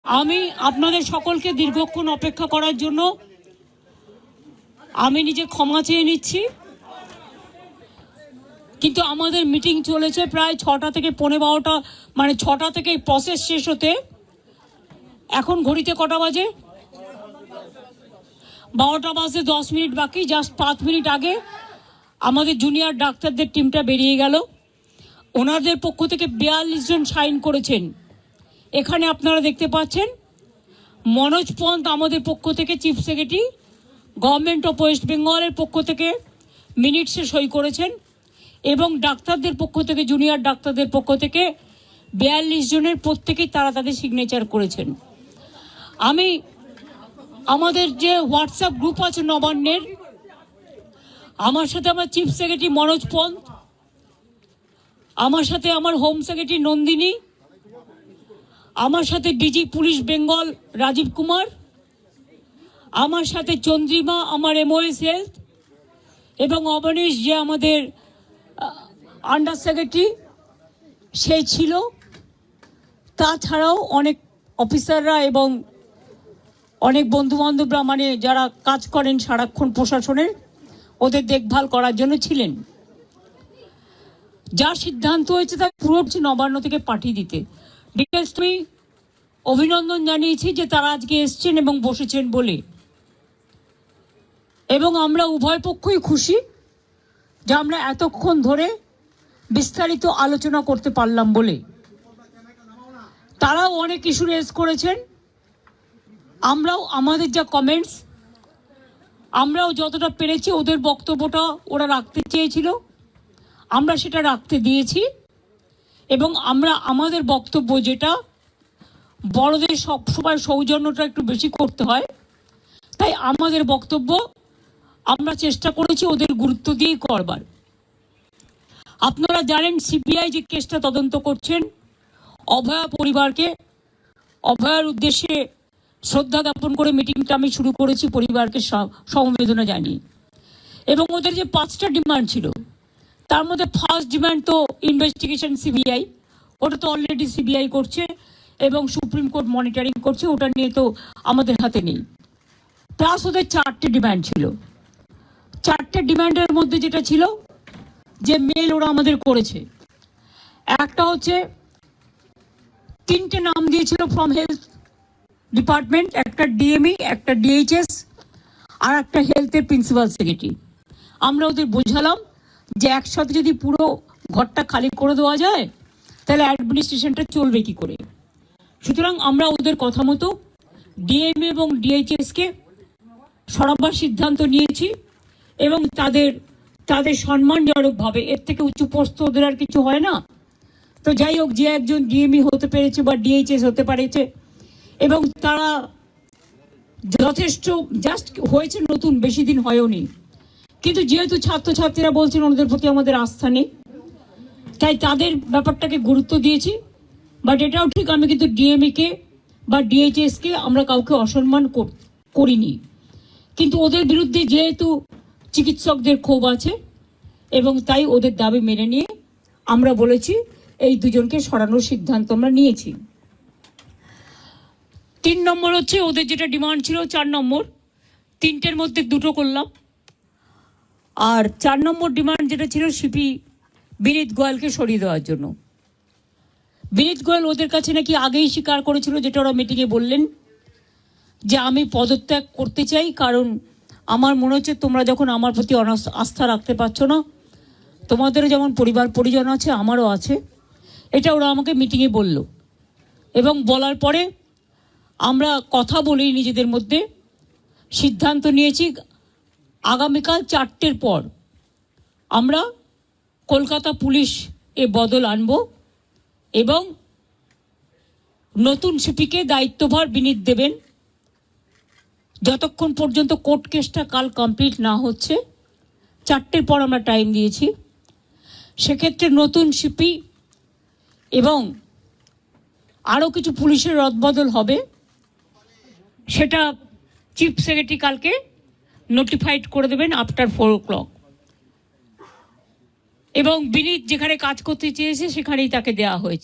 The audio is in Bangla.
আমি আপনাদের সকলকে দীর্ঘক্ষণ অপেক্ষা করার জন্য আমি নিজে ক্ষমা চেয়ে নিচ্ছি, কিন্তু আমাদের মিটিং চলেছে প্রায় 6টা থেকে 12:15, মানে 6টা থেকে প্রসেস শেষ হতে এখন ঘড়িতে কটা বাজে? 12টা বাজে 10 মিনিট বাকি। জাস্ট 5 মিনিট আগে আমাদের জুনিয়র ডাক্তারদের টিমটা বেরিয়ে গেল। ওনাদের পক্ষ থেকে 42 জন সাইন করেছেন। এখানে আপনারা দেখতে পাচ্ছেন মনোজ পন্ত আমাদের পক্ষ থেকে chief secretary, government of West বেঙ্গলের পক্ষ থেকে মিনিটসে সই করেছেন, এবং ডাক্তারদের পক্ষ থেকে, জুনিয়র ডাক্তারদের পক্ষ থেকে 42 জনের প্রত্যেকেই তারা তাদের সিগনেচার করেছেন। আমি আমাদের যে হোয়াটসঅ্যাপ গ্রুপ আছে নবান্নের, আমার সাথে আমার চিফ সেক্রেটারি মনোজ পন্ত, আমার সাথে আমার হোম সেক্রেটারি নন্দিনী, আমার সাথে ডিজি পুলিশ বেঙ্গল রাজীব কুমার, আমার সাথে চন্দ্রিমা আমার MOS হেলথ, এবং অবনীশ যে আমাদের আন্ডার সেক্রেটারি সে ছিল। তাছাড়াও অনেক অফিসাররা এবং অনেক বন্ধুবান্ধবরা, মানে যারা কাজ করেন সারাক্ষণ প্রশাসনের, ওদের দেখভাল করার জন্য ছিলেন। যা সিদ্ধান্ত হয়েছে তা পুরো নবান্ন থেকে পাঠিয়ে দিতে। ডিটেলস আমি অভিনন্দন জানিয়েছি যে তারা আজকে এসছেন এবং বসেছেন বলে, এবং আমরা উভয় পক্ষই খুশি যে আমরা এতক্ষণ ধরে বিস্তারিত আলোচনা করতে পারলাম বলে। তারাও অনেক ইস্যু রেজ করেছেন, আমরাও আমাদের যা কমেন্টস, আমরাও যতটা পেরেছি ওদের বক্তব্যটা ওরা রাখতে চেয়েছিল আমরা সেটা রাখতে দিয়েছি, এবং আমরা আমাদের বক্তব্য, যেটা বড়দের সবসময় সৌজন্যটা একটু বেশি করতে হয়, তাই আমাদের বক্তব্য আমরা চেষ্টা করেছি ওদের গুরুত্ব দিয়েই করবার। আপনারা জানেন CBI যে কেসটা তদন্ত করছেন, অভয়া পরিবারকে, অভয়ার উদ্দেশ্যে শ্রদ্ধা জ্ঞাপন করে মিটিংটা আমি শুরু করেছি, পরিবারকে সমবেদনা জানিয়ে। এবং ওদের যে 5টা ডিমান্ড ছিল, তার মধ্যে ফার্স্ট ডিমান্ড তো ইনভেস্টিগেশন CBI, ওটা তো অলরেডি CBI করছে এবং সুপ্রিম কোর্ট মনিটরিং করছে, ওটা নিয়ে তো আমাদের হাতে নেই। প্লাস ওদের 4টে ডিমান্ড ছিল। 4টে ডিমান্ডের মধ্যে যেটা ছিল, যে মেল ওরা আমাদের করেছে, একটা হচ্ছে 3টে নাম দিয়েছিল ফ্রম হেলথ ডিপার্টমেন্ট, একটা DME, একটা DHS, আর একটা হেলথের প্রিন্সিপাল সেক্রেটারি। আমরা ওদের বোঝালাম যে একসাথে যদি পুরো ঘরটা খালি করে দেওয়া যায় তাহলে অ্যাডমিনিস্ট্রেশনটা চলবে কি করে। সুতরাং আমরা ওদের কথা মতো DME এবং DHSকে সরাবার সিদ্ধান্ত নিয়েছি, এবং তাদের সম্মানজনকভাবে, এর থেকে উঁচু পোস্ট ওদের আর কিছু হয় না। তো যাই হোক, যে একজন DME হতে পেরেছে বা DHS হতে পেরেছে, এবং তারা যথেষ্ট জাস্ট হয়েছে, নতুন বেশি দিন হয়ওনি, কিন্তু যেহেতু ছাত্রছাত্রীরা বলছেন ওদের প্রতি আমাদের আস্থা নেই, তাই তাদের ব্যাপারটাকে গুরুত্ব দিয়েছি। বাট এটাও ঠিক, আমি কিন্তু DME-কে বা DHS-কে আমরা কাউকে অসম্মান করিনি, কিন্তু ওদের বিরুদ্ধে যেহেতু চিকিৎসকদের ক্ষোভ আছে, এবং তাই ওদের দাবি মেনে নিয়ে আমরা বলেছি এই দুজনকে সরানোর সিদ্ধান্ত আমরা নিয়েছি। 3 নম্বর হচ্ছে ওদের যেটা ডিমান্ড ছিল, 4 নম্বর, 3টের মধ্যে 2টো করলাম। আর 4 নম্বর ডিমান্ড যেটা ছিল CP বিনীত গোয়েলকে সরিয়ে দেওয়ার জন্য। বিনীত গোয়েল ওদের কাছে নাকি আগেই স্বীকার করেছিল, যেটা ওরা মিটিংয়ে বললেন, যে আমি পদত্যাগ করতে চাই, কারণ আমার মনে হচ্ছে তোমরা যখন আমার প্রতি আস্থা রাখতে পারছো না, তোমাদেরও যেমন পরিবার পরিজন আছে আমারও আছে, এটা ওরা আমাকে মিটিংয়ে বলল। এবং বলার পরে আমরা কথা বলি নিজেদের মধ্যে, সিদ্ধান্ত নিয়েছি আগামীকাল 4টের পর আমরা কলকাতা পুলিশ বদল আনব, এবং নতুন CP-কে দায়িত্বভার বিনীত দেবেন। যতক্ষণ পর্যন্ত কোর্ট কেসটা কাল কমপ্লিট না হচ্ছে, 4টের পর আমরা টাইম দিয়েছি। সেক্ষেত্রে নতুন CP এবং আরও কিছু পুলিশের রদবদল হবে, সেটা চিফ সেক্রেটারি কালকে নোটিফাইড করে দেবেন আফটার 4 o'clock। এবং বিনীত যেখানে কাজ করতে চেয়েছে সেখানেই তাকে দেওয়া হয়েছে।